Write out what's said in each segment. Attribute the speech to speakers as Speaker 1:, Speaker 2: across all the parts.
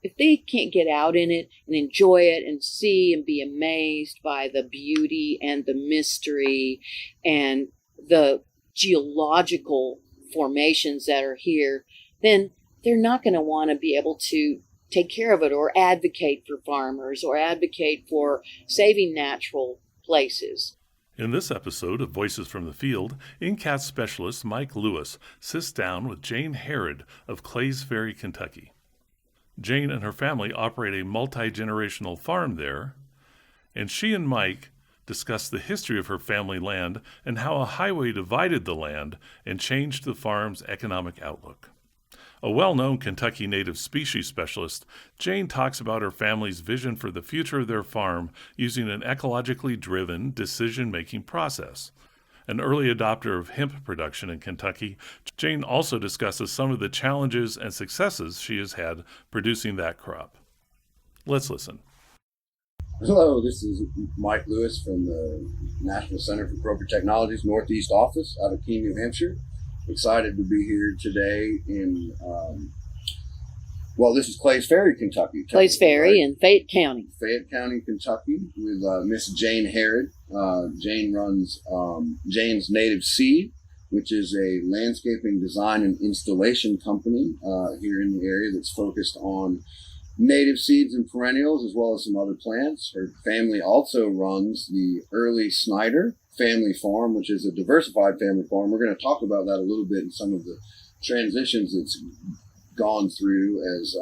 Speaker 1: if they can't get out in it and enjoy it and see and be amazed by the beauty and the mystery and the geological formations that are here, then they're not going to want to be able to take care of it or advocate for farmers or advocate for saving natural places.
Speaker 2: In this episode of Voices from the Field, NCAT specialist Mike Lewis sits down with Jane Harrod of Clays Ferry, Kentucky. Jane and her family operate a multi-generational farm there, and she and Mike discuss the history of her family land and how a highway divided the land and changed the farm's economic outlook. A well-known Kentucky native species specialist, Jane talks about her family's vision for the future of their farm using an ecologically driven decision-making process. An early adopter of hemp production in Kentucky, Jane also discusses some of the challenges and successes she has had producing that crop. Let's listen.
Speaker 3: Hello, this is Mike Lewis from the National Center for Cooperative Technologies Northeast Office out of Keene, New Hampshire. Excited to be here today in, this is Clays Ferry, Kentucky.
Speaker 1: Clays Ferry in Fayette County.
Speaker 3: Fayette County, Kentucky, with Miss Jane Harrod. Jane runs Jane's Native Seed, which is a landscaping design and installation company here in the area that's focused on native seeds and perennials as well as some other plants. Her family also runs the early Snyder family farm, which is a diversified family farm. We're going to talk about that a little bit in some of the transitions it's gone through as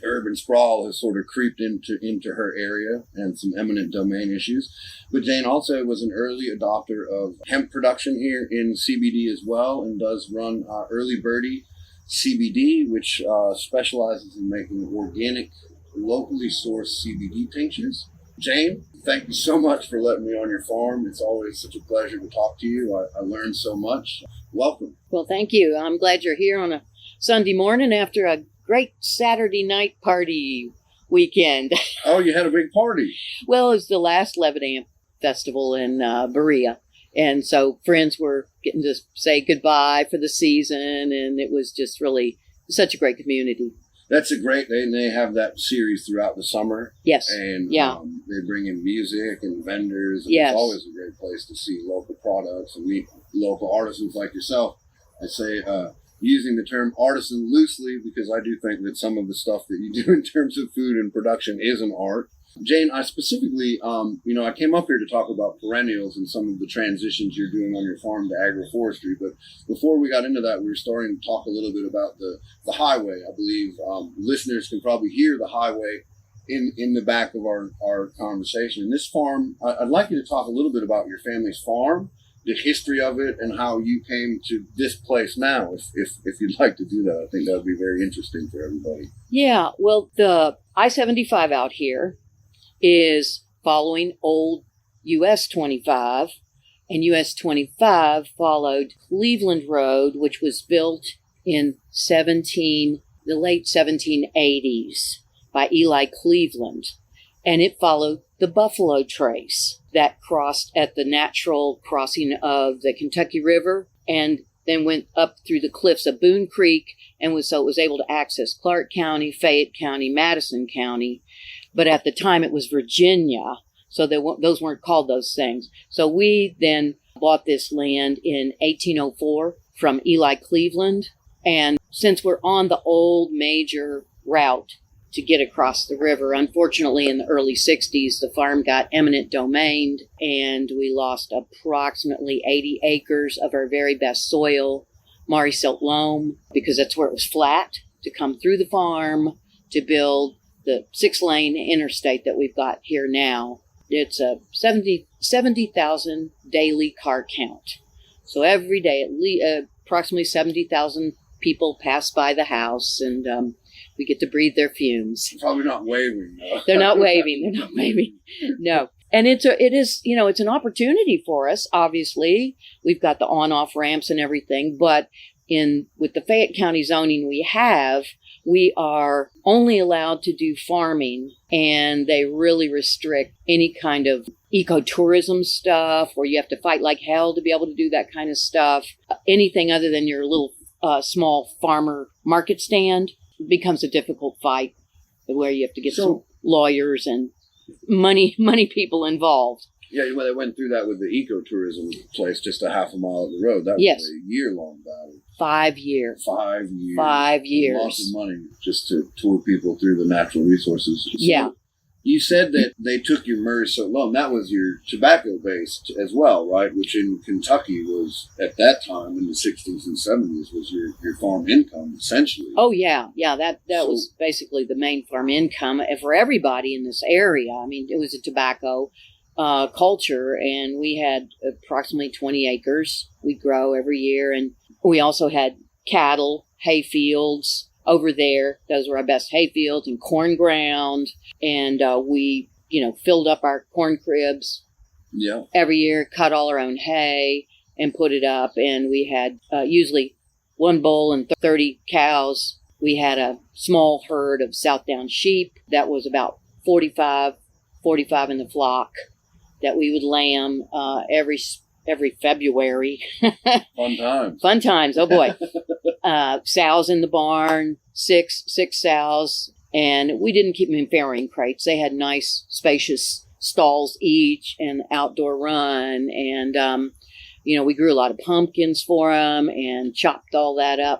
Speaker 3: urban sprawl has sort of creeped into her area and some eminent domain issues. But Jane also was an early adopter of hemp production here in CBD as well, and does run Early Birdie CBD, which specializes in making organic, locally sourced CBD tinctures. Jane, thank you so much for letting me on your farm. It's always such a pleasure to talk to you. I learned so much. Welcome.
Speaker 1: Well, thank you. I'm glad you're here on a Sunday morning after a great Saturday night party weekend.
Speaker 3: Oh, you had a big party.
Speaker 1: Well, it was the last Lebanon Festival in Berea. And so friends were getting to say goodbye for the season, and it was just really such a great community.
Speaker 3: That's a great, they have that series throughout the summer.
Speaker 1: Yes.
Speaker 3: And
Speaker 1: yeah.
Speaker 3: They bring in music and vendors. And
Speaker 1: yes.
Speaker 3: It's always a great place to see local products and meet local artisans like yourself. I say using the term artisan loosely because I do think that some of the stuff that you do in terms of food and production is an art. Jane, I specifically, I came up here to talk about perennials and some of the transitions you're doing on your farm to agroforestry. But before we got into that, we were starting to talk a little bit about the highway. I believe listeners can probably hear the highway in the back of our conversation. And this farm, I'd like you to talk a little bit about your family's farm, the history of it, and how you came to this place now, if you'd like to do that. I think that would be very interesting for everybody.
Speaker 1: Yeah, well, the I-75 out here is following old US 25, and US 25 followed Cleveland Road, which was built in the late 1780s by Eli Cleveland, and it followed the Buffalo Trace that crossed at the natural crossing of the Kentucky River and then went up through the cliffs of Boone Creek, and it was able to access Clark County, Fayette County, Madison County. But at the time it was Virginia, so those weren't called those things. So we then bought this land in 1804 from Eli Cleveland. And since we're on the old major route to get across the river, unfortunately in the early 60s, the farm got eminent domained and we lost approximately 80 acres of our very best soil, Maury Silt loam, because that's where it was flat to come through the farm to build the 6-lane interstate that we've got here now. It's a 70,000 daily car count. So every day, approximately 70,000 people pass by the house, and we get to breathe their fumes.
Speaker 3: Probably not waving, though.
Speaker 1: They're not waving. No. And it is, it's an opportunity for us. Obviously, we've got the on-off ramps and everything, but with the Fayette County zoning we are only allowed to do farming, and they really restrict any kind of ecotourism stuff where you have to fight like hell to be able to do that kind of stuff. Anything other than your little small farmer market stand, becomes a difficult fight where you have to get some lawyers and money people involved.
Speaker 3: Yeah, well, they went through that with the ecotourism place just a half a mile up the road. That was a year-long battle.
Speaker 1: 5 years.
Speaker 3: 5 years.
Speaker 1: 5 years.
Speaker 3: Lots of money just to tour people through the natural resources. So
Speaker 1: yeah.
Speaker 3: You said that they took your myrrh loan. That was your tobacco-based as well, right? Which in Kentucky was, at that time, in the 60s and 70s, was your farm income, essentially.
Speaker 1: Oh, yeah. Yeah, that was basically the main farm income for everybody in this area. I mean, it was a tobacco culture, and we had approximately 20 acres we grow every year. And we also had cattle, hay fields over there. Those were our best hay fields and corn ground. And we, filled up our corn cribs every year, cut all our own hay and put it up. And we had usually one bull and 30 cows. We had a small herd of Southdown sheep that was about 45 in the flock that we would lamb every February. Fun times. Oh boy. Sows in the barn, six sows. And we didn't keep them in farrowing crates. They had nice, spacious stalls each and outdoor run. And, we grew a lot of pumpkins for them and chopped all that up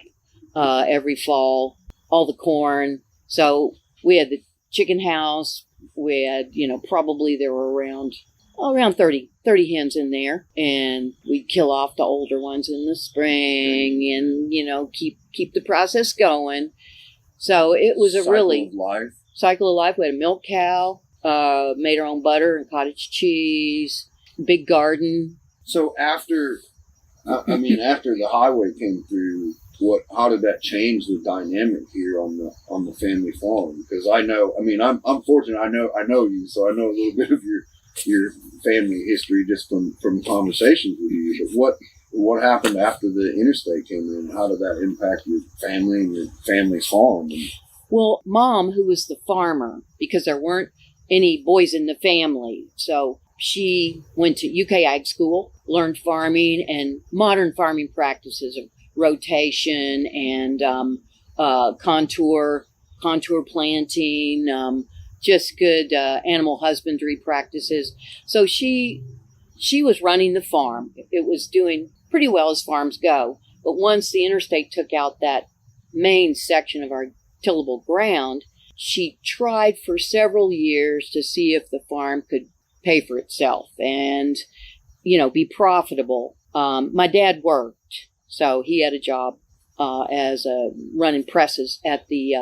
Speaker 1: every fall, all the corn. So we had the chicken house. We had, probably there were around 30 hens in there. And we'd kill off the older ones in the spring and, keep the process going. So it was a cycle of life. We had a milk cow, made our own butter and cottage cheese, big garden.
Speaker 3: So after the highway came through, how did that change the dynamic here on the family farm? Because I'm fortunate. I know you, so I know a little bit of your family history just from conversations with you. But what happened after the interstate came in? How did that impact your family and your family's farm?
Speaker 1: Well, Mom, who was the farmer, because there weren't any boys in the family, so she went to UK Ag School, learned farming and modern farming practices of rotation and contour planting, just good animal husbandry practices. So she was running the farm. It was doing pretty well as farms go. But once the interstate took out that main section of our tillable ground, she tried for several years to see if the farm could pay for itself and, be profitable. My dad worked, so he had a job as running presses at the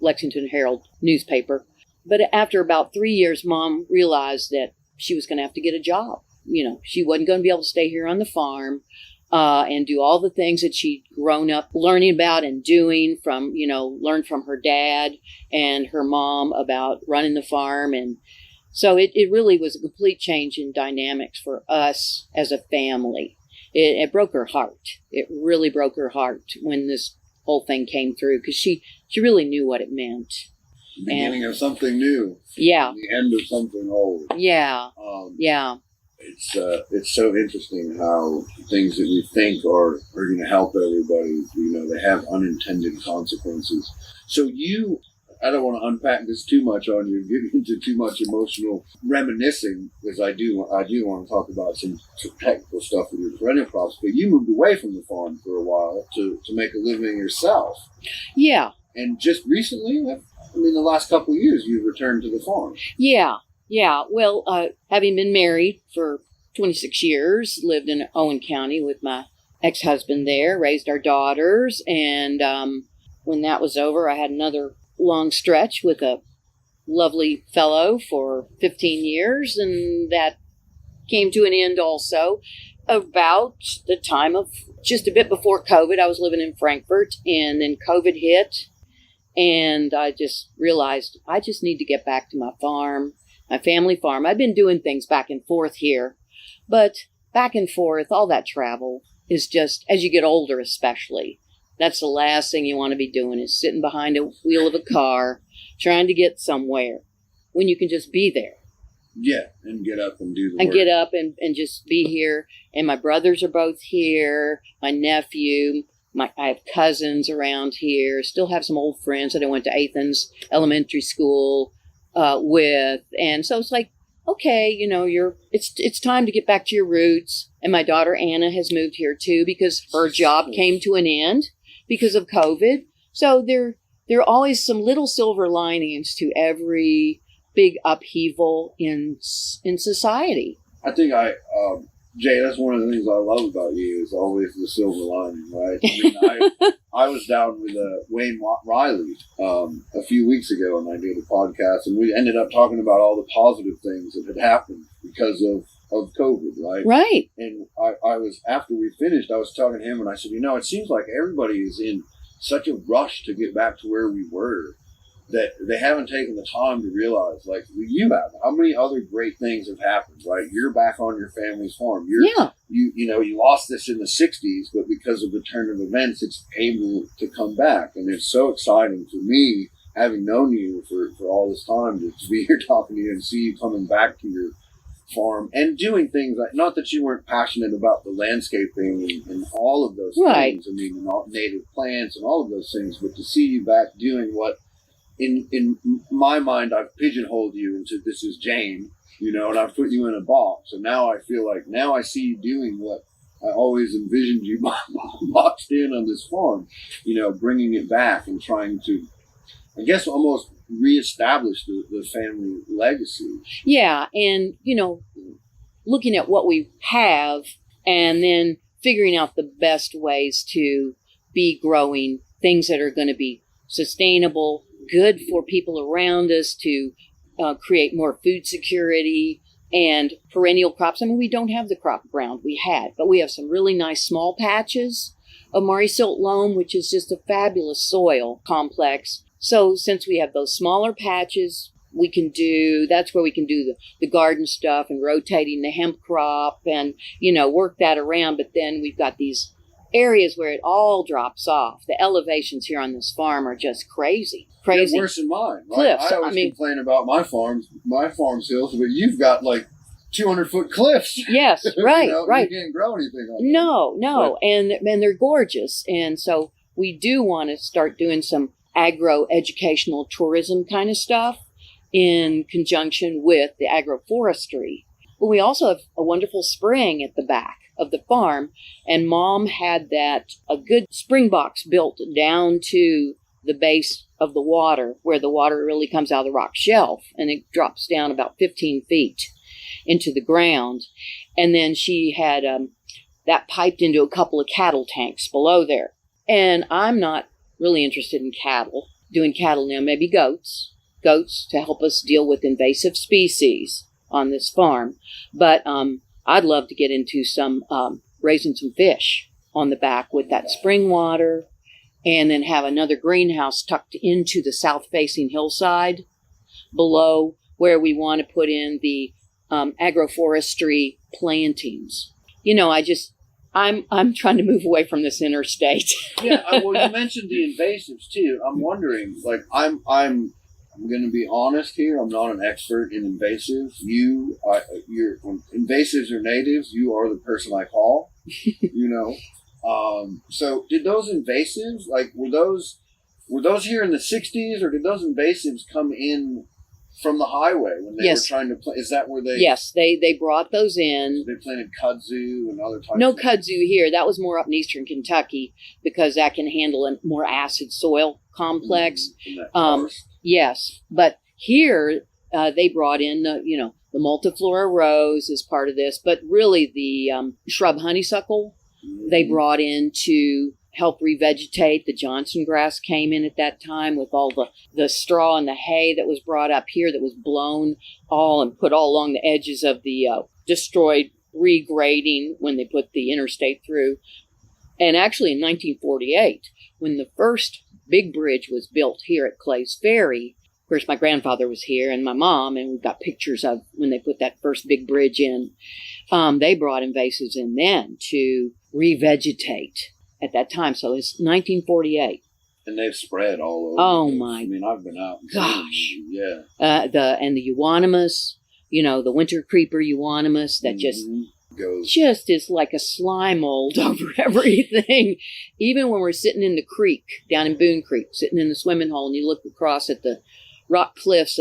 Speaker 1: Lexington Herald newspaper. But after about 3 years, Mom realized that she was going to have to get a job. She wasn't going to be able to stay here on the farm and do all the things that she'd grown up learning about and doing learned from her dad and her mom about running the farm. And so it really was a complete change in dynamics for us as a family. It broke her heart. It really broke her heart when this whole thing came through, because she really knew what it meant.
Speaker 3: The beginning of something new.
Speaker 1: Yeah.
Speaker 3: The end of something old.
Speaker 1: Yeah. Yeah.
Speaker 3: It's so interesting how things that we think are going to help everybody, they have unintended consequences. So I don't want to unpack this too much on you, get into too much emotional reminiscing, because I do want to talk about some technical stuff with your perennial crops. But you moved away from the farm for a while to make a living yourself.
Speaker 1: Yeah.
Speaker 3: And just recently, the last couple of years, you've returned to the farm.
Speaker 1: Yeah. Yeah. Well, having been married for 26 years, lived in Owen County with my ex-husband there, raised our daughters. And when that was over, I had another long stretch with a lovely fellow for 15 years. And that came to an end also about the time of just a bit before COVID. I was living in Frankfurt, and then COVID hit. And I just realized I just need to get back to my farm, my family farm. I've been doing things back and forth here, but back and forth, all that travel is just, as you get older especially, that's the last thing you want to be doing, is sitting behind a wheel of a car trying to get somewhere when you can just be there.
Speaker 3: Yeah, and get up and do the work.
Speaker 1: And get up and just be here. And my brothers are both here, my nephew, I have cousins around here, still have some old friends that I went to Athens Elementary School with. And so it's like, okay, it's time to get back to your roots. And my daughter Anna has moved here too because her job came to an end because of COVID. So there are always some little silver linings to every big upheaval in society.
Speaker 3: I think Jay, that's one of the things I love about you is always the silver lining, right? I mean, I was down with Wayne Riley a few weeks ago, and I did a podcast, and we ended up talking about all the positive things that had happened because of COVID, right?
Speaker 1: Right.
Speaker 3: And I was, after we finished, I was talking to him, and I said, it seems like everybody is in such a rush to get back to where we were that they haven't taken the time to realize, like you have, how many other great things have happened, right? You're back on your family's farm. You lost this in the 60s, but because of the turn of events, it's able to come back. And it's so exciting for me, having known you for all this time, to be here talking to you and see you coming back to your farm and doing things like, not that you weren't passionate about the landscaping and all of those things, I mean, and all native plants and all of those things, but to see you back doing what, in my mind, I've pigeonholed you into this is Jane, and I've put you in a box. And now I feel like, now I see you doing what I always envisioned you boxed in on this farm, bringing it back and trying to, I guess, almost reestablish the family legacy.
Speaker 1: Yeah. And, looking at what we have and then figuring out the best ways to be growing things that are going to be sustainable, good for people around us, to create more food security and perennial crops. I mean, we don't have the crop ground we had, but we have some really nice small patches of Mari silt loam, which is just a fabulous soil complex. So since we have those smaller patches, that's where we can do the garden stuff and rotating the hemp crop and, work that around. But then we've got these areas where it all drops off. The elevations here on this farm are just crazy.
Speaker 3: They're worse than mine. Right?
Speaker 1: Cliffs.
Speaker 3: I always complain about my farm's hills, but you've got like 200-foot cliffs.
Speaker 1: Yes, right, right.
Speaker 3: You can't grow anything on them.
Speaker 1: No, and they're gorgeous. And so we do want to start doing some agro-educational tourism kind of stuff in conjunction with the agroforestry. But we also have a wonderful spring at the back of the farm, and Mom had a good spring box built down to the base of the water, where the water really comes out of the rock shelf, and it drops down about 15 feet into the ground. And then she had that piped into a couple of cattle tanks below there. And I'm not really interested in doing cattle now, maybe goats to help us deal with invasive species on this farm. But I'd love to get into some raising some fish on the back with that spring water, and then have another greenhouse tucked into the south-facing hillside below, where we want to put in the agroforestry plantings. I'm trying to move away from this interstate.
Speaker 3: Yeah, well, you mentioned the invasives too. I'm wondering, like, I'm going to be honest here. I'm not an expert in invasives. When invasives are natives, you are the person I call. So did those invasives, like, were those here in the 60s, or did those invasives come in from the highway when they were trying to plant? Is that where they?
Speaker 1: Yes, they brought those in.
Speaker 3: They planted kudzu and other types.
Speaker 1: No kudzu here. That was more up in eastern Kentucky because that can handle a more acid soil complex. Yes, but here they brought in the multiflora rose as part of this, but really the shrub honeysuckle they brought in to help revegetate. The Johnson grass came in at that time with all the straw and the hay that was brought up here that was blown and put all along the edges of the destroyed regrading when they put the interstate through. And actually in 1948, when the first big bridge was built here at Clays Ferry, of course my grandfather was here and my mom, and we've got pictures of when they put that first big bridge in. They brought invasives in then to revegetate at that time. So it's 1948.
Speaker 3: And they've spread all over.
Speaker 1: Oh my!
Speaker 3: I mean, I've been out.
Speaker 1: Gosh.
Speaker 3: Yeah.
Speaker 1: The euonymus, the winter creeper euonymus that just
Speaker 3: goes.
Speaker 1: Just is like a slime mold over everything. Even when we're sitting in the creek, down in Boone Creek, sitting in the swimming hole, and you look across at the rock cliffs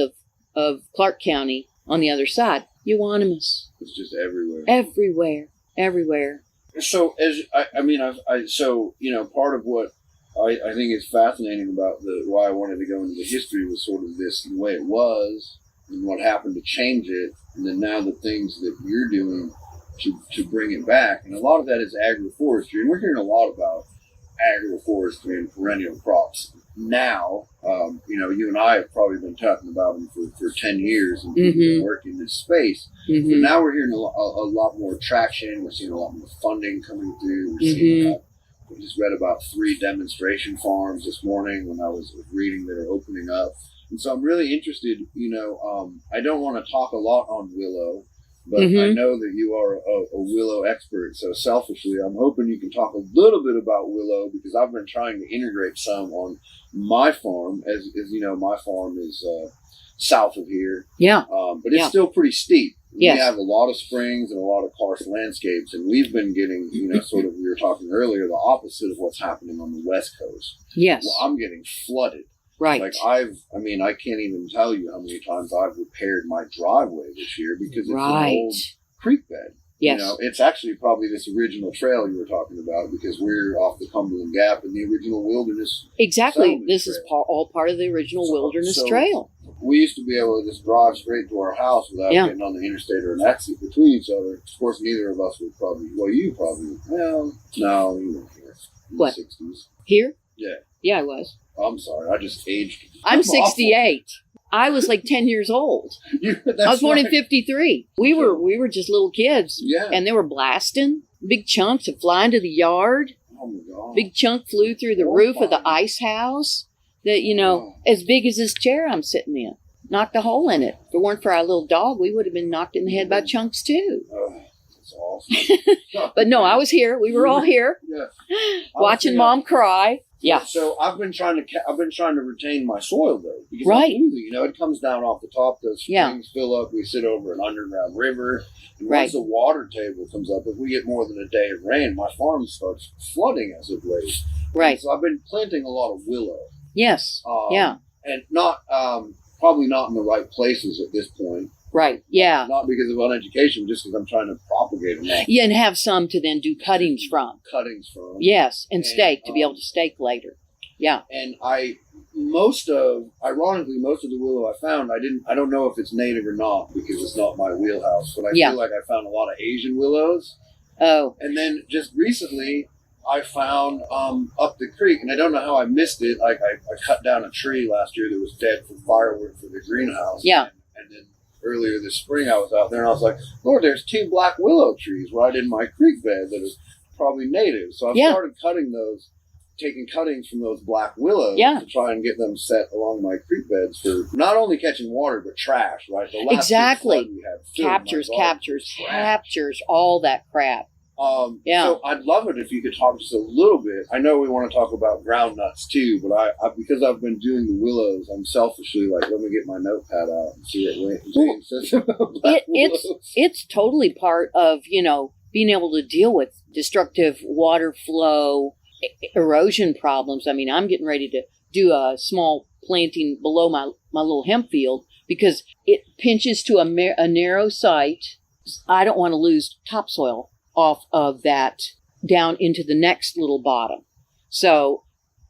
Speaker 1: of Clark County on the other side, euonymus.
Speaker 3: It's just everywhere.
Speaker 1: Everywhere.
Speaker 3: So, so, you know, part of what I think is fascinating about why I wanted to go into the history was sort of this, the way it was and what happened to change it, and then now the things that you're doing to bring it back. And a lot of that is agroforestry, and we're hearing a lot about agroforestry and perennial crops now. You know, you and I have probably been talking about them for 10 years and we've been working in this space. But now we're hearing a lot more traction. We're seeing a lot more funding coming through. We're seeing we just read about 3 demonstration farms this morning when I was reading that are opening up. And so I'm really interested, you know, I don't want to talk a lot on willow, but I know that you are a willow expert. So selfishly, I'm hoping you can talk a little bit about willow, because I've been trying to integrate some on my farm. As you know, my farm is south of here. Yeah. But it's still pretty steep. Yes. We have a lot of springs and a lot of karst landscapes, and we've been getting, you know, sort of, we were talking earlier, the opposite of what's happening on the West Coast. Yes. Well, I'm getting flooded. Right. Like I can't even tell you how many times I've repaired my driveway this year because it's an old creek bed. Yes. You know, it's actually probably this original trail you were talking about, because we're off the Cumberland Gap in the original wilderness. Exactly. This trail. Is all part of the original wilderness trail. We used to be able to just drive straight to our house without getting on the interstate or an exit between each other. Of course, neither of us would probably, no, you weren't here.
Speaker 1: What?
Speaker 3: In the 60s.
Speaker 1: Here?
Speaker 3: Yeah.
Speaker 1: Yeah, I was.
Speaker 3: I'm sorry, I just aged.
Speaker 1: I'm 68. I was like 10 years old. I was born in 53. We were just little kids. Yeah. And they were blasting. Big chunks would fly into the yard. Oh my God. Big chunk flew through the roof of the ice house that, you know, as big as this chair I'm sitting in. Knocked a hole in it. If it weren't for our little dog, we would have been knocked in the head by chunks too. That's awesome. But no, I was here. We were all here. Yeah. Watching Mom cry. Yeah. So I've been trying to retain my soil though, because you know, it comes down off the top. Those springs fill up. We sit over an underground river, and once the water table comes up, if we get more than a day of rain, my farm starts flooding as of late. Right. And so I've been planting a lot of willow. Yes. And not probably not in the right places at this point. Right. Yeah. Not because of uneducation, just because I'm trying to propagate them. Yeah, and have some to then do cuttings from. Yes, and stake, to be able to stake later. Yeah. And ironically, most of the willow I found, I don't know if it's native or not, because it's not my wheelhouse, but I feel like I found a lot of Asian willows. Oh. And then just recently, I found up the creek, and I don't know how I missed it. Like I cut down a tree last year that was dead from firewood for the greenhouse. Yeah. And then earlier this spring I was out there and I was like, Lord, there's 2 black willow trees right in my creek bed that is probably native. So I started taking cuttings from those black willows to try and get them set along my creek beds for not only catching water, but trash, right? The last flood we had captures, all that crap. So I'd love it if you could talk just a little bit. I know we want to talk about groundnuts too, but I because I've been doing the willows, I'm selfishly like, let me get my notepad out and see what Jane says about willows. It's totally part of, you know, being able to deal with destructive water flow, erosion problems. I mean, I'm getting ready to do a small planting below my little hemp field because it pinches to a narrow site. I don't want to lose topsoil off of that down into the next little bottom. So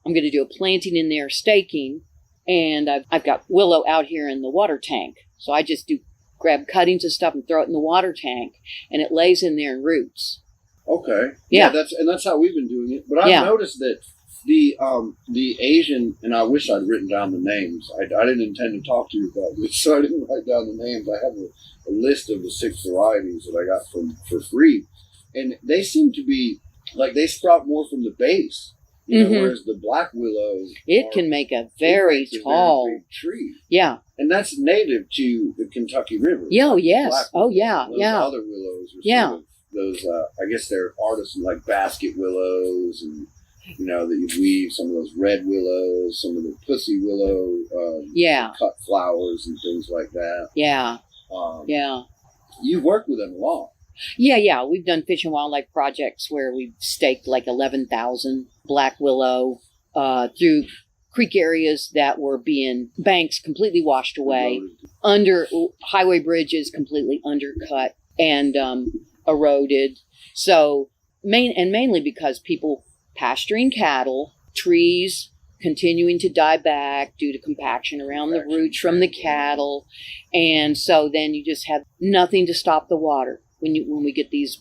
Speaker 1: I'm going to do a planting in there, staking, and I've got willow out here in the water tank. So I just grab cuttings and stuff and throw it in the water tank, and it lays in there and roots. Okay. Yeah, that's how we've been doing it. But I've noticed that the Asian, and I wish I'd written down the names. I didn't intend to talk to you about this, so I didn't write down the names. I have a list of the 6 varieties that I got for free. And they seem to be, like, they sprout more from the base, you know, whereas the black willows... It can make a very tall... Very big tree. Yeah. And that's native to the Kentucky River. Yeah, yes. Oh, yeah, those other willows are sort of those, I guess they're artisan, like basket willows, and, you know, that you weave some of those red willows, some of the pussy willow, cut flowers and things like that. Yeah. You've worked with them a lot. Yeah. We've done fish and wildlife projects where we've staked like 11,000 black willow through creek areas that were being banks completely washed away, under highway bridges completely undercut and eroded. So mainly because people pasturing cattle, trees continuing to die back due to compaction around the roots from the cattle, and so then you just have nothing to stop the water when we get these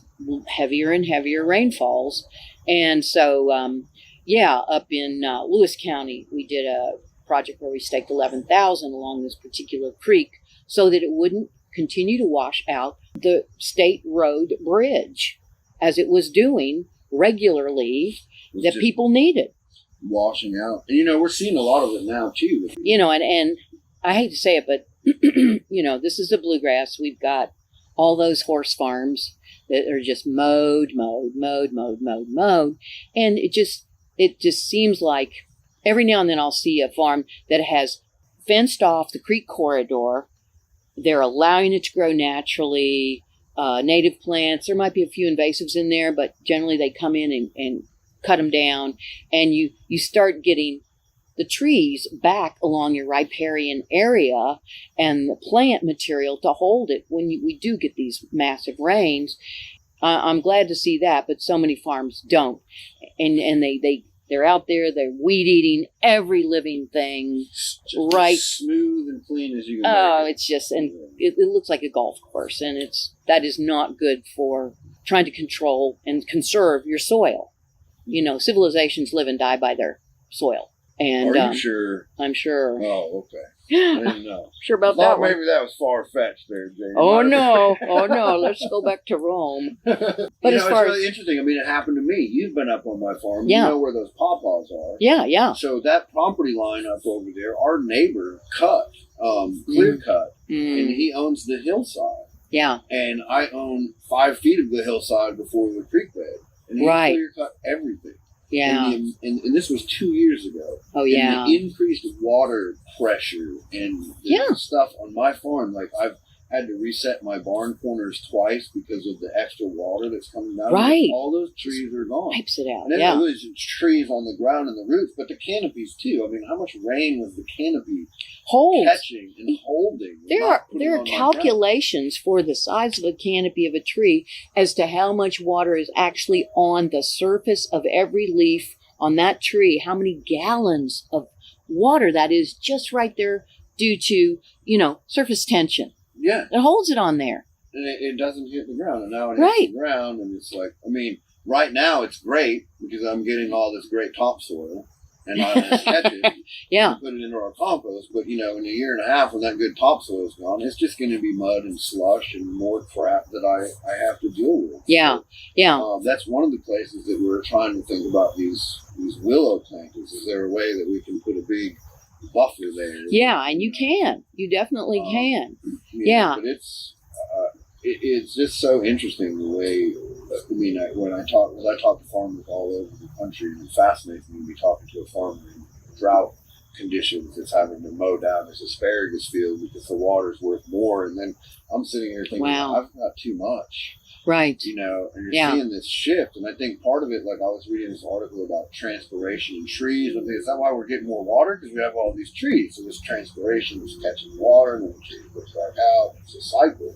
Speaker 1: heavier and heavier rainfalls. And so up in Lewis County, we did a project where we staked 11,000 along this particular creek so that it wouldn't continue to wash out the state road bridge as it was doing regularly that people needed.
Speaker 3: Washing out. And, we're seeing a lot of it now, too.
Speaker 1: And I hate to say it, but, this is the bluegrass. We've got all those horse farms that are just mowed. And it just seems like every now and then I'll see a farm that has fenced off the creek corridor. They're allowing it to grow naturally, native plants. There might be a few invasives in there, but generally they come in and cut them down, and you start getting the trees back along your riparian area and the plant material to hold it when we do get these massive rains. I'm glad to see that, but so many farms don't, and they're out there, they're weed eating every living thing,
Speaker 3: Just
Speaker 1: right?
Speaker 3: Smooth and clean as you can
Speaker 1: Oh,
Speaker 3: make it.
Speaker 1: it's just, and it looks like a golf course, and that is not good for trying to control and conserve your soil. Civilizations live and die by their soil. And
Speaker 3: Are you sure?
Speaker 1: I'm sure.
Speaker 3: Oh, okay. I didn't know.
Speaker 1: Sure about
Speaker 3: I thought
Speaker 1: that one.
Speaker 3: maybe that was far-fetched there, Jane.
Speaker 1: Oh no. Let's go back to Rome.
Speaker 3: But
Speaker 1: as
Speaker 3: it's
Speaker 1: far
Speaker 3: really interesting. It happened to me. You've been up on my farm.
Speaker 1: Yeah.
Speaker 3: You know where those pawpaws are.
Speaker 1: Yeah.
Speaker 3: So that property line up over there, our neighbor cut, clear cut, and he owns the hillside.
Speaker 1: Yeah.
Speaker 3: And I own 5 feet of the hillside before the creek bed. And he clear cut everything.
Speaker 1: Yeah.
Speaker 3: And this was 2 years ago.
Speaker 1: Oh, yeah.
Speaker 3: And the increased water pressure and the stuff on my farm, like I've had to reset my barn corners twice because of the extra water that's coming down.
Speaker 1: Right.
Speaker 3: All those trees are gone.
Speaker 1: Wipes it out.
Speaker 3: And then there was trees on the ground and the roots, but the canopies too. How much rain was the canopy catching and holding?
Speaker 1: There are calculations for the size of a canopy of a tree as to how much water is actually on the surface of every leaf on that tree, how many gallons of water that is just right there due to, surface tension.
Speaker 3: Yeah.
Speaker 1: It holds it on there.
Speaker 3: And it doesn't hit the ground. And now it hits the ground, and it's like, right now it's great because I'm getting all this great topsoil. And I catch it.
Speaker 1: Yeah.
Speaker 3: Put it into our compost. But, in a year and a half when that good topsoil is gone, it's just going to be mud and slush and more crap that I have to deal with.
Speaker 1: Yeah.
Speaker 3: So, that's one of the places that we're trying to think about these willow planters. Is there a way that we can put a big buffer there?
Speaker 1: Yeah, and you can. You definitely can. Yeah.
Speaker 3: But it's just so interesting the way. When I talk to farmers all over the country, and it fascinates me to be talking to a farmer in drought conditions that's having to mow down his asparagus field because the water's worth more. And then I'm sitting here thinking, I've got too much.
Speaker 1: Right.
Speaker 3: And you're seeing this shift. And I think part of it, like I was reading this article about transpiration in trees. I think, is that why we're getting more water? Because we have all these trees. So this transpiration is catching water and then the trees push back out. It's a cycle.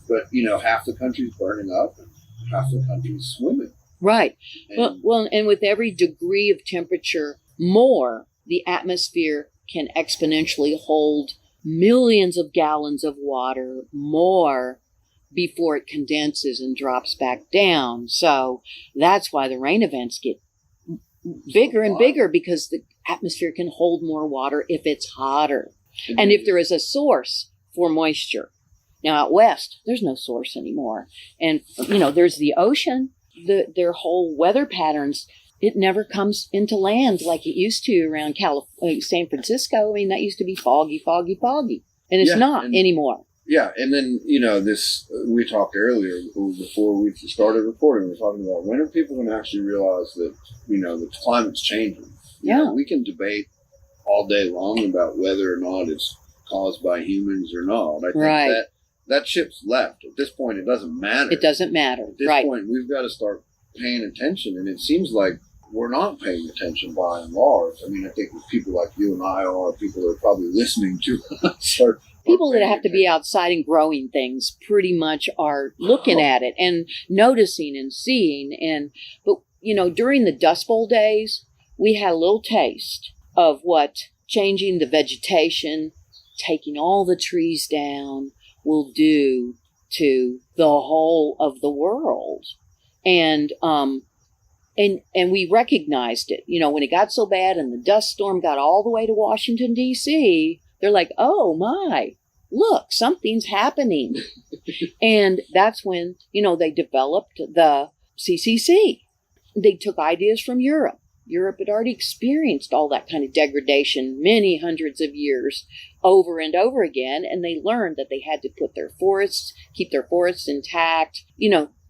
Speaker 3: But half the country's burning up and half the country's swimming.
Speaker 1: Right. Well, and with every degree of temperature more, the atmosphere can exponentially hold millions of gallons of water more before it condenses and drops back down. So that's why the rain events get bigger and bigger, because the atmosphere can hold more water if it's hotter. And if there is a source for moisture. Now out west, there's no source anymore. And, there's the ocean, their whole weather patterns. It never comes into land like it used to around San Francisco. That used to be foggy. And it's not anymore.
Speaker 3: Yeah, and then, we talked earlier, before we started recording, we were talking about when are people going to actually realize that, the climate's changing. We can debate all day long about whether or not it's caused by humans or not. I think that ship's left. At this point, it doesn't matter.
Speaker 1: It doesn't matter.
Speaker 3: At this point, we've got to start paying attention, and it seems like we're not paying attention by and large. I mean, I think people like you and I are people that are probably listening to us.
Speaker 1: People that have to be outside and growing things pretty much are looking at it and noticing and seeing. But, during the Dust Bowl days, we had a little taste of what changing the vegetation, taking all the trees down, will do to the whole of the world. And we recognized it. When it got so bad and the dust storm got all the way to Washington, D.C., they're like, oh my, look, something's happening. And that's when, they developed the CCC. They took ideas from Europe. Europe had already experienced all that kind of degradation many hundreds of years over and over again. And they learned that they had to keep their forests intact,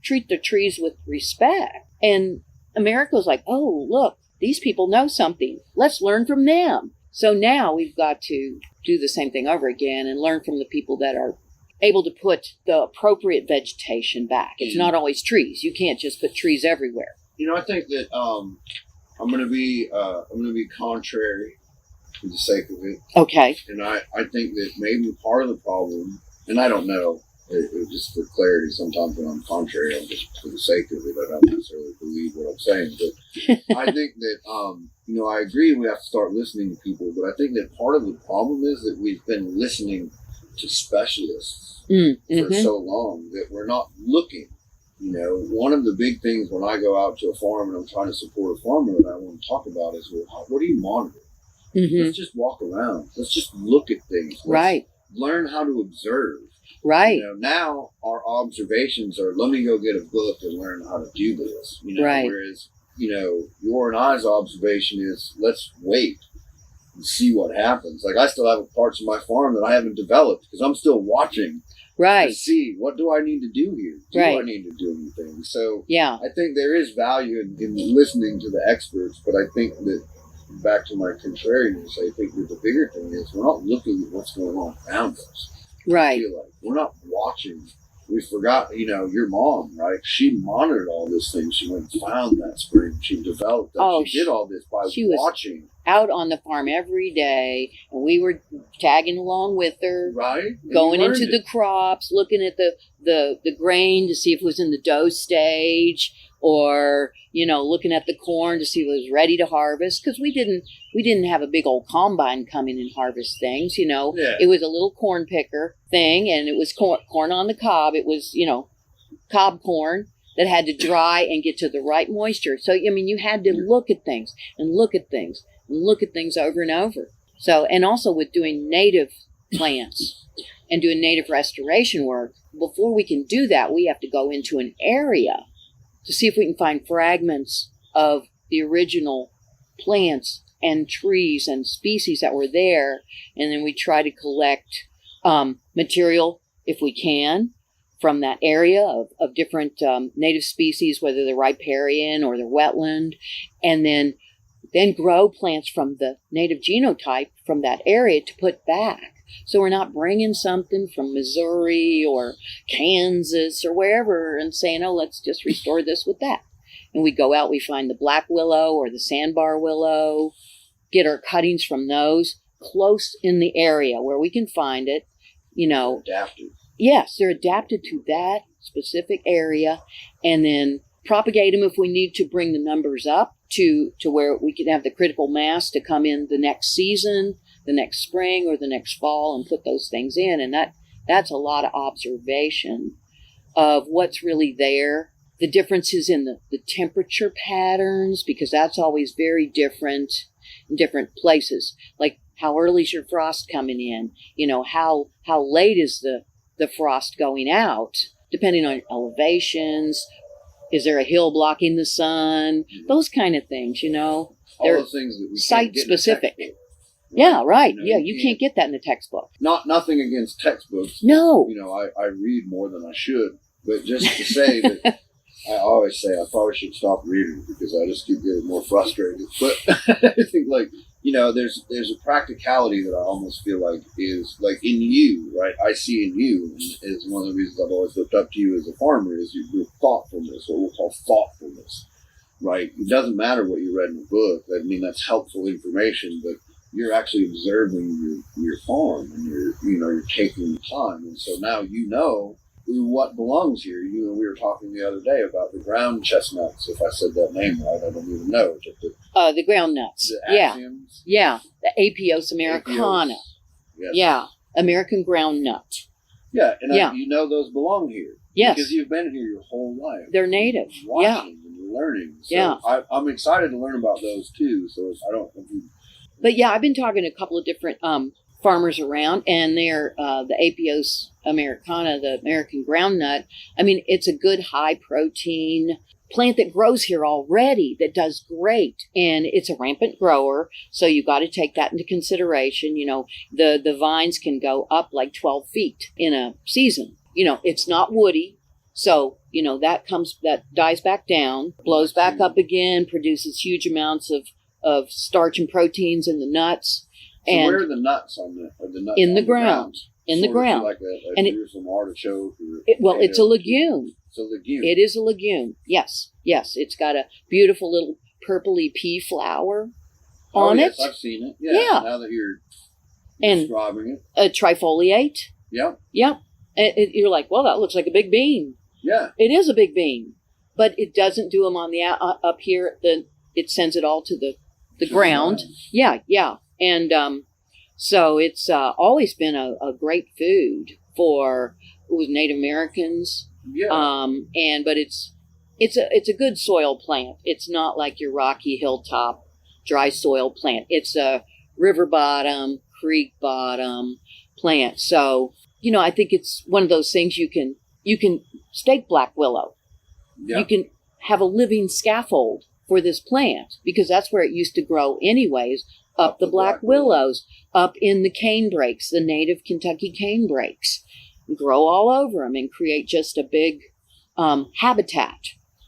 Speaker 1: treat the trees with respect. And America was like, oh, look, these people know something. Let's learn from them. So now we've got to do the same thing over again and learn from the people that are able to put the appropriate vegetation back. It's not always trees. You can't just put trees everywhere.
Speaker 3: I think that I'm going to be contrary for the sake of it.
Speaker 1: Okay.
Speaker 3: And I think that maybe part of the problem, and I don't know, it just for clarity, sometimes when I'm contrary, I'm just for the sake of it, I don't necessarily believe what I'm saying. But I think that, I agree we have to start listening to people, but I think that part of the problem is that we've been listening to specialists for so long that we're not looking. One of the big things when I go out to a farm and I'm trying to support a farmer that I want to talk about is, what do you monitor? Let's just walk around. Let's just look at things. Let's learn how to observe.
Speaker 1: Right.
Speaker 3: Now our observations are, let me go get a book and learn how to do this. Whereas, your and I's observation is, let's wait and see what happens. Like, I still have parts of my farm that I haven't developed because I'm still watching.
Speaker 1: Right.
Speaker 3: To see, what do I need to do here? Do I need to do anything? So I think there is value in listening to the experts, but I think that, back to my contrariness, I think that the bigger thing is we're not looking at what's going on around us.
Speaker 1: Right.
Speaker 3: I feel like we're not watching. We forgot, your mom, right? She monitored all this thing. She went and found that spring. She developed that. She did all this by watching.
Speaker 1: Out on the farm every day, and we were tagging along with her,
Speaker 3: right?
Speaker 1: Going into the crops, looking at the grain to see if it was in the dough stage, or looking at the corn to see if it was ready to harvest. Because we didn't have a big old combine come in and harvest things. It was a little corn picker thing, and it was corn on the cob. It was cob corn that had to dry and get to the right moisture. So you had to look at things and look at things. Look at things over and over. So, and also with doing native plants and doing native restoration work, before we can do that, we have to go into an area to see if we can find fragments of the original plants and trees and species that were there. And then we try to collect material, if we can, from that area of different native species, whether they're riparian or they're wetland, and then grow plants from the native genotype from that area to put back. So we're not bringing something from Missouri or Kansas or wherever and saying, oh, let's just restore this with that. And we go out, we find the black willow or the sandbar willow, get our cuttings from those close in the area where we can find it,
Speaker 3: Adapted.
Speaker 1: Yes, they're adapted to that specific area, and then propagate them if we need to bring the numbers up to where we can have the critical mass to come in the next season, the next spring or the next fall, and put those things in. And that's a lot of observation of what's really there. The differences in the temperature patterns, because that's always very different in different places. Like, how early is your frost coming in? How late is the frost going out, depending on elevations. Is there a hill blocking the sun? Those kind of things,
Speaker 3: All
Speaker 1: They're
Speaker 3: those things that we
Speaker 1: site specific.
Speaker 3: Right?
Speaker 1: Yeah, right. You can't get that in the textbook.
Speaker 3: Nothing against textbooks.
Speaker 1: No.
Speaker 3: I read more than I should, but just to say that I always say I probably should stop reading because I just keep getting more frustrated. But I think there's a practicality that I almost feel like is like in you, right? I see in you, and is one of the reasons I've always looked up to you as a farmer is your thoughtfulness, what we'll call thoughtfulness, right? It doesn't matter what you read in the book. I mean, that's helpful information, but you're actually observing your farm, and you're taking the time, and so now what belongs here. We were talking the other day about the ground chestnuts. If I said that name right, I don't even know.
Speaker 1: The groundnuts.
Speaker 3: The axioms.
Speaker 1: Yeah. The Apios americana.
Speaker 3: Yes.
Speaker 1: Yeah. American groundnut.
Speaker 3: Yeah, and those belong here.
Speaker 1: Yes.
Speaker 3: Because you've been here your whole life.
Speaker 1: They're native.
Speaker 3: Watching and you're learning. So I'm excited to learn about those too. So
Speaker 1: But yeah, I've been talking to a couple of different farmers around, and they're the Apios americana, the American groundnut. I mean, it's a good high protein plant that grows here already that does great, and it's a rampant grower, so you got to take that into consideration. The vines can go up like 12 feet in a season. It's not woody, so that dies back down, blows back up again, produces huge amounts of starch and proteins in the nuts.
Speaker 3: So
Speaker 1: and
Speaker 3: where are the nuts on the nuts
Speaker 1: in the ground? In the ground.
Speaker 3: Like a Jerusalem artichoke?
Speaker 1: It's a legume.
Speaker 3: It's a legume.
Speaker 1: It is a legume. Yes. It's got a beautiful little purpley pea flower on it.
Speaker 3: I've seen it. Yeah. Now that you're describing it.
Speaker 1: A trifoliate.
Speaker 3: Yeah.
Speaker 1: Yep. You're like, well, that looks like a big bean.
Speaker 3: Yeah.
Speaker 1: It is a big bean, but it doesn't do them on the up here. It sends it all to the ground. Yeah. And so it's always been a great food for Native Americans.
Speaker 3: Yeah.
Speaker 1: But it's a good soil plant. It's not like your rocky hilltop dry soil plant. It's a river bottom, creek bottom plant. So I think it's one of those things you can stake black willow.
Speaker 3: Yeah.
Speaker 1: You can have a living scaffold for this plant because that's where it used to grow anyways. Up the black willows, up in the cane breaks, the native Kentucky cane breaks, grow all over them and create just a big habitat.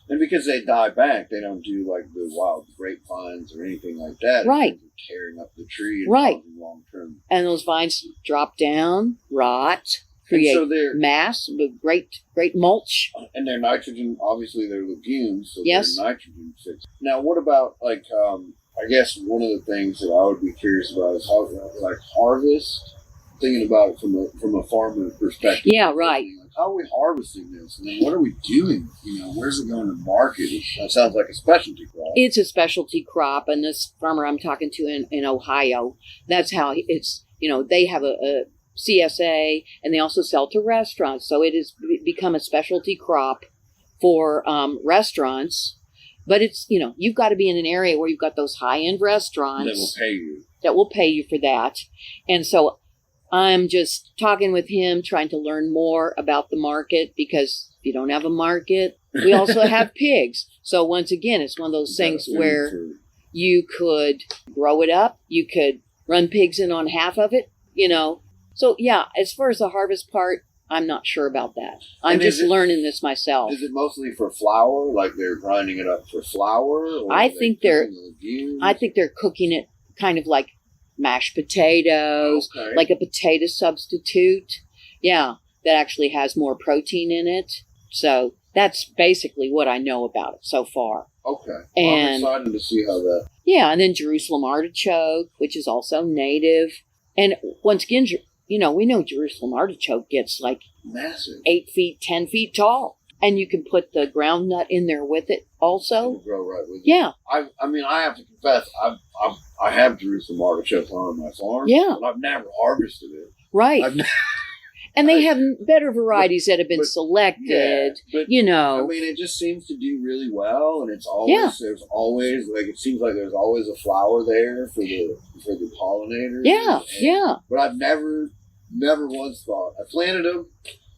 Speaker 3: And because they die back, they don't do like the wild grapevines or anything like that.
Speaker 1: Right.
Speaker 3: Tearing up the tree and
Speaker 1: right.
Speaker 3: causing long-term.
Speaker 1: And those vines drop down, rot, create mass, great mulch.
Speaker 3: And they're nitrogen, obviously they're legumes, so
Speaker 1: yes.
Speaker 3: They're nitrogen fixed. Now, what about I guess one of the things that I would be curious about is how, harvest. Thinking about it from a farmer perspective.
Speaker 1: Yeah, right.
Speaker 3: How are we harvesting this, and then what are we doing? Where's it going to market? That sounds like a specialty crop.
Speaker 1: It's a specialty crop, and this farmer I'm talking to in Ohio, that's how it's. They have a CSA, and they also sell to restaurants. So it has become a specialty crop for restaurants. But it's, you've got to be in an area where you've got those high-end restaurants. That will pay you for that. And so I'm just talking with him, trying to learn more about the market, because if you don't have a market, we also have pigs. So once again, it's one of those things where you could grow it up. You could run pigs in on half of it, So, yeah, as far as the harvest part, I'm not sure about that. I'm just learning this myself.
Speaker 3: Is it mostly for flour? Like they're grinding it up for flour? Or
Speaker 1: I think they're cooking it kind of like mashed potatoes, like a potato substitute. Yeah, that actually has more protein in it. So that's basically what I know about it so far.
Speaker 3: Okay.
Speaker 1: And
Speaker 3: I'm excited to see how that...
Speaker 1: Yeah, and then Jerusalem artichoke, which is also native. And once again, we know Jerusalem artichoke gets like
Speaker 3: massive,
Speaker 1: 8 feet, 10 feet tall. And you can put the groundnut in there with it also.
Speaker 3: It'll grow right with it.
Speaker 1: Yeah.
Speaker 3: I have to confess, I have Jerusalem artichokes on my farm.
Speaker 1: Yeah.
Speaker 3: But I've never harvested it.
Speaker 1: Right. And they have better varieties that have been selected,
Speaker 3: it just seems to do really well, and it's always, there's always, it seems like there's always a flower there for the pollinators.
Speaker 1: Yeah.
Speaker 3: But I've never once thought, I planted them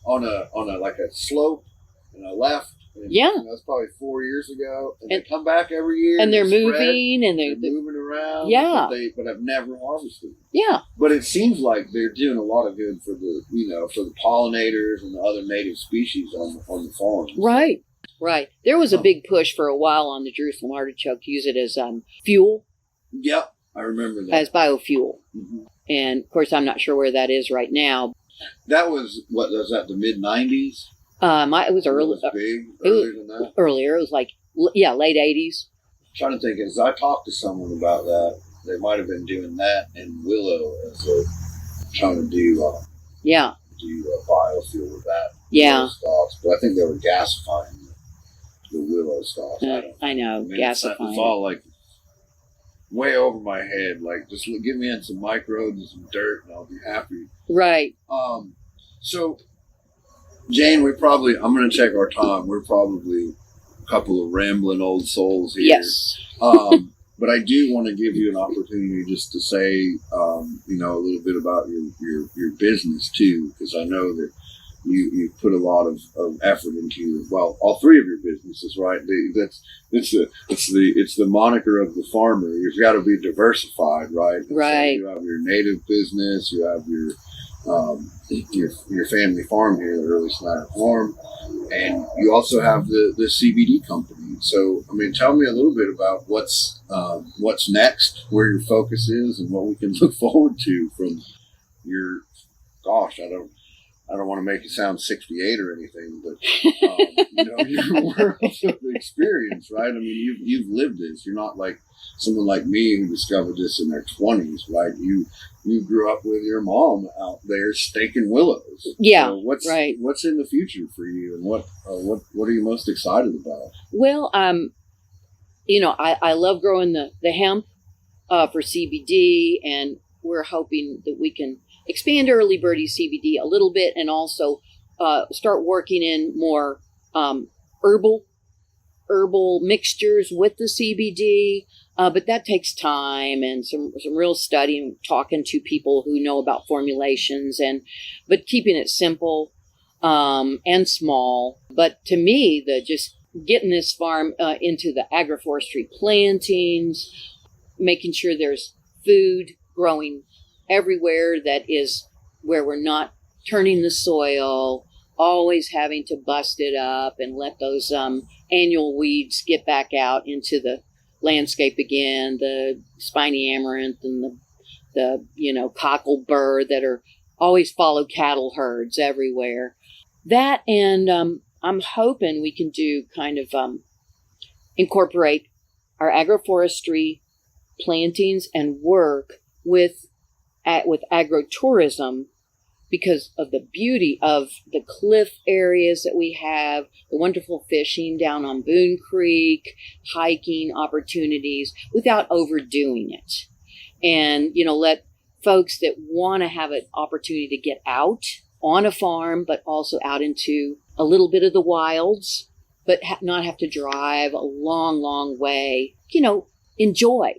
Speaker 3: on a slope, and I left. And, that's probably 4 years ago, and they come back every year,
Speaker 1: and they're moving, and they're
Speaker 3: moving around.
Speaker 1: Yeah,
Speaker 3: but I've never harvested them.
Speaker 1: Yeah,
Speaker 3: but it seems like they're doing a lot of good for the for the pollinators and the other native species on the farm.
Speaker 1: Right. There was a big push for a while on the Jerusalem artichoke to use it as fuel.
Speaker 3: Yep. I remember that.
Speaker 1: as biofuel.
Speaker 3: Mm-hmm.
Speaker 1: And of course, I'm not sure where that is right now.
Speaker 3: That was, what was that, the mid-90s?
Speaker 1: It was early.
Speaker 3: It was big, earlier than that?
Speaker 1: Earlier. It was like, late 80s.
Speaker 3: I'm trying to think, as I talked to someone about that, they might have been doing that in Willow as a, trying to do biofuel with that.
Speaker 1: Yeah.
Speaker 3: Stalks. But I think they were gasifying the willow stalks.
Speaker 1: I know, gasifying.
Speaker 3: It's all like way over my head. Like, just give me in some microbes and some dirt and I'll be happy.
Speaker 1: Right.
Speaker 3: So, Jane, I'm going to check our time. We're probably a couple of rambling old souls here.
Speaker 1: Yes.
Speaker 3: But I do want to give you an opportunity just to say, a little bit about your business too, because I know that you put a lot of effort into all three of your businesses, right? It's the moniker of the farmer. You've got to be diversified, right?
Speaker 1: Right.
Speaker 3: So you have your native business, you have your family farm here, the early Snyder farm, and you also have the CBD company. So, tell me a little bit about what's next, where your focus is, and what we can look forward to from your. Gosh, I don't want to make you sound 68 or anything, but your world of experience, right? You've lived this. You're not like someone like me who discovered this in their 20s, right? You grew up with your mom out there staking willows.
Speaker 1: Yeah,
Speaker 3: so what's in the future for you, and what are you most excited about?
Speaker 1: Well, I love growing the hemp for CBD, and we're hoping that we can expand early birdie CBD a little bit, and also start working in more herbal mixtures with the CBD. But that takes time and some real studying, talking to people who know about formulations, but keeping it simple and small. But to me, just getting this farm into the agroforestry plantings, making sure there's food growing everywhere, that is where we're not turning the soil, always having to bust it up and let those annual weeds get back out into the landscape again, the spiny amaranth and the cockle burr that are always follow cattle herds everywhere. That, and I'm hoping we can do kind of incorporate our agroforestry plantings and work with agrotourism, because of the beauty of the cliff areas that we have, the wonderful fishing down on Boone Creek, hiking opportunities, without overdoing it. And, let folks that want to have an opportunity to get out on a farm, but also out into a little bit of the wilds, but not have to drive a long, long way, enjoy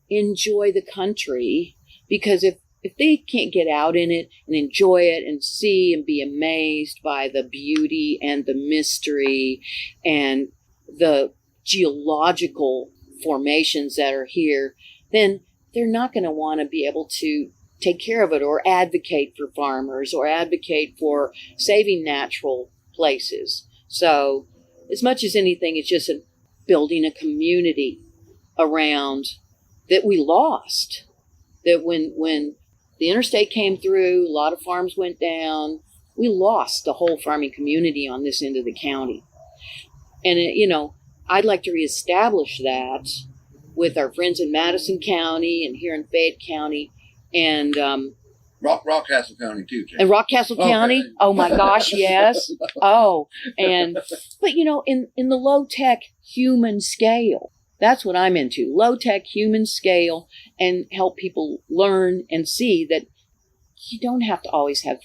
Speaker 1: the country. Because if they can't get out in it and enjoy it and see and be amazed by the beauty and the mystery and the geological formations that are here, then they're not going to want to be able to take care of it or advocate for farmers or advocate for saving natural places. So as much as anything, it's just building a community around that we lost. That when the interstate came through, a lot of farms went down. We lost the whole farming community on this end of the county. And, I'd like to reestablish that with our friends in Madison County and here in Fayette County and
Speaker 3: Rockcastle County too, Jim.
Speaker 1: And Rockcastle County.
Speaker 3: Okay.
Speaker 1: Oh my gosh, yes. But in the low-tech human scale. That's what I'm into, low-tech human scale, and help people learn and see that you don't have to always have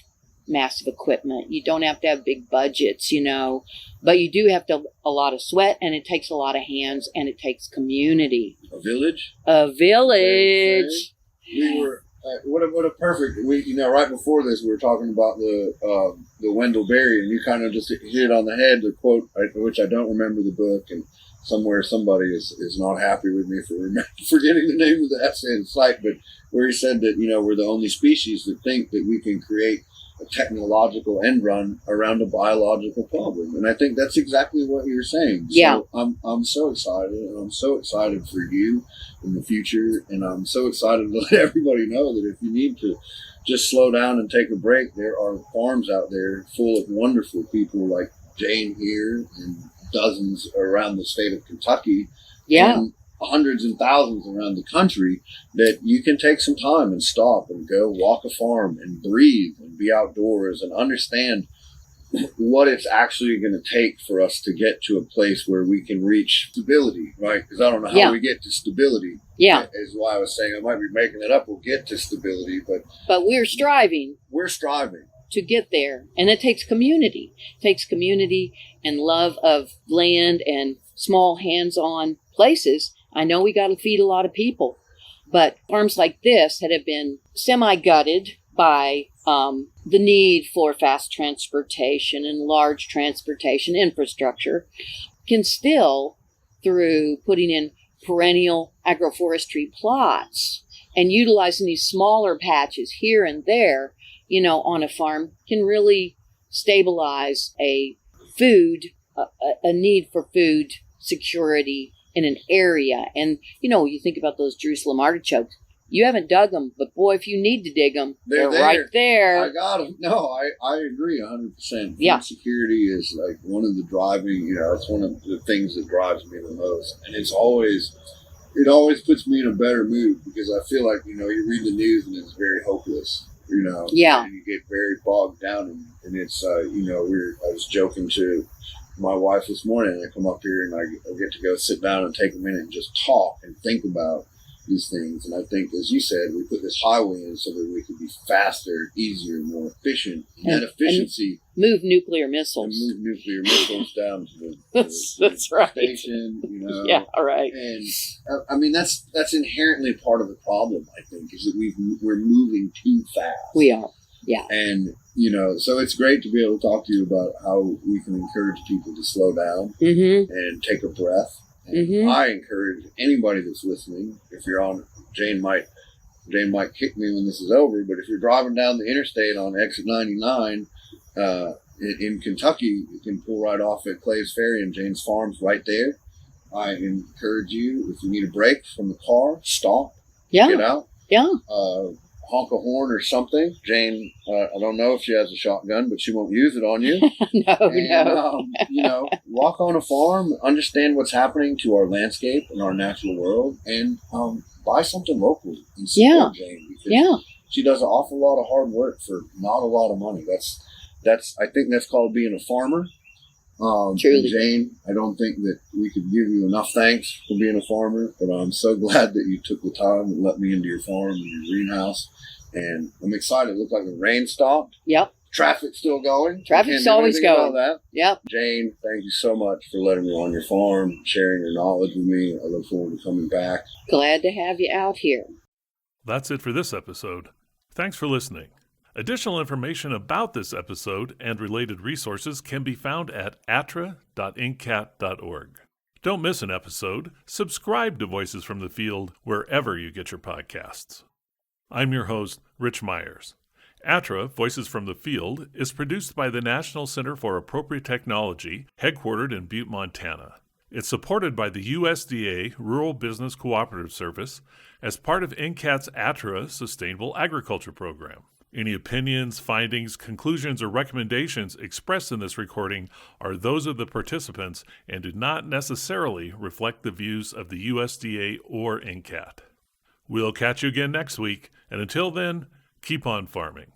Speaker 1: massive equipment. You don't have to have big budgets, but you do have to have a lot of sweat, and it takes a lot of hands, and it takes community.
Speaker 3: A village. We were what a perfect. Right before this, we were talking about the Wendell Berry, and you kind of just hit it on the head. The quote, which I don't remember the book, and somewhere somebody is not happy with me for forgetting the name of the essay and site, but where he said that, we're the only species that think that we can create a technological end run around a biological problem. And I think that's exactly what you're saying.
Speaker 1: Yeah.
Speaker 3: So I'm so excited, and I'm so excited for you in the future, and I'm so excited to let everybody know that if you need to just slow down and take a break, there are farms out there full of wonderful people like Jane here and dozens around the state of Kentucky.
Speaker 1: Yeah.
Speaker 3: And hundreds and thousands around the country that you can take some time and stop and go walk a farm and breathe and be outdoors and understand what it's actually going to take for us to get to a place where we can reach stability, right? Because I don't know how we get to stability.
Speaker 1: Yeah.
Speaker 3: Is why I was saying I might be making it up. We'll get to stability, but
Speaker 1: we're striving.
Speaker 3: We're striving
Speaker 1: to get there. And it takes community. It takes community and love of land and small hands-on places. I know we got to feed a lot of people, but farms like this that have been semi-gutted by the need for fast transportation and large transportation infrastructure can still, through putting in perennial agroforestry plots and utilizing these smaller patches here and there, on a farm, can really stabilize a need for food security in an area. And, you think about those Jerusalem artichokes. You haven't dug them, but boy, if you need to dig them, they're right there.
Speaker 3: I got them. No, I agree 100%.
Speaker 1: Yeah.
Speaker 3: Food security is like one of the driving, it's one of the things that drives me the most. And it always puts me in a better mood because I feel like, you read the news and it's very hopeless,
Speaker 1: Yeah.
Speaker 3: And you get very bogged down and it's, I was joking to my wife this morning. I come up here and I get to go sit down and take a minute and just talk and think about these things. And I think, as you said, we put this highway in so that we could be faster, easier, more efficient. And that efficiency.
Speaker 1: And move nuclear missiles.
Speaker 3: And move nuclear missiles down to the
Speaker 1: that's right.
Speaker 3: station,
Speaker 1: Yeah, all right.
Speaker 3: And I mean, that's inherently part of the problem, I think, is that we're moving too fast.
Speaker 1: We are. Yeah.
Speaker 3: And, so it's great to be able to talk to you about how we can encourage people to slow down and take a breath. And I encourage anybody that's listening, if you're on, Jane might kick me when this is over, but if you're driving down the interstate on exit 99 in Kentucky, you can pull right off at Clays Ferry and Jane's Farm's right there. I encourage you, if you need a break from the car, stop, get out.
Speaker 1: Yeah.
Speaker 3: Honk a horn or something. Jane, I don't know if she has a shotgun, but she won't use it on you.
Speaker 1: No.
Speaker 3: Walk on a farm, understand what's happening to our landscape and our natural world, and buy something local and support Jane, because she does an awful lot of hard work for not a lot of money. I think that's called being a farmer.
Speaker 1: Truly.
Speaker 3: Jane, I don't think that we could give you enough thanks for being a farmer, but I'm so glad that you took the time and let me into your farm and your greenhouse. And I'm excited. It looked like the rain stopped.
Speaker 1: Yep.
Speaker 3: Traffic's still going.
Speaker 1: Traffic's always going.
Speaker 3: That.
Speaker 1: Yep.
Speaker 3: Jane, thank you so much for letting me on your farm, sharing your knowledge with me. I look forward to coming back.
Speaker 1: Glad to have you out here.
Speaker 2: That's it for this episode. Thanks for listening. Additional information about this episode and related resources can be found at attra.ncat.org. Don't miss an episode. Subscribe to Voices from the Field wherever you get your podcasts. I'm your host, Rich Myers. ATTRA, Voices from the Field, is produced by the National Center for Appropriate Technology, headquartered in Butte, Montana. It's supported by the USDA Rural Business Cooperative Service as part of NCAT's ATTRA Sustainable Agriculture program. Any opinions, findings, conclusions, or recommendations expressed in this recording are those of the participants and do not necessarily reflect the views of the USDA or NCAT. We'll catch you again next week, and until then, keep on farming.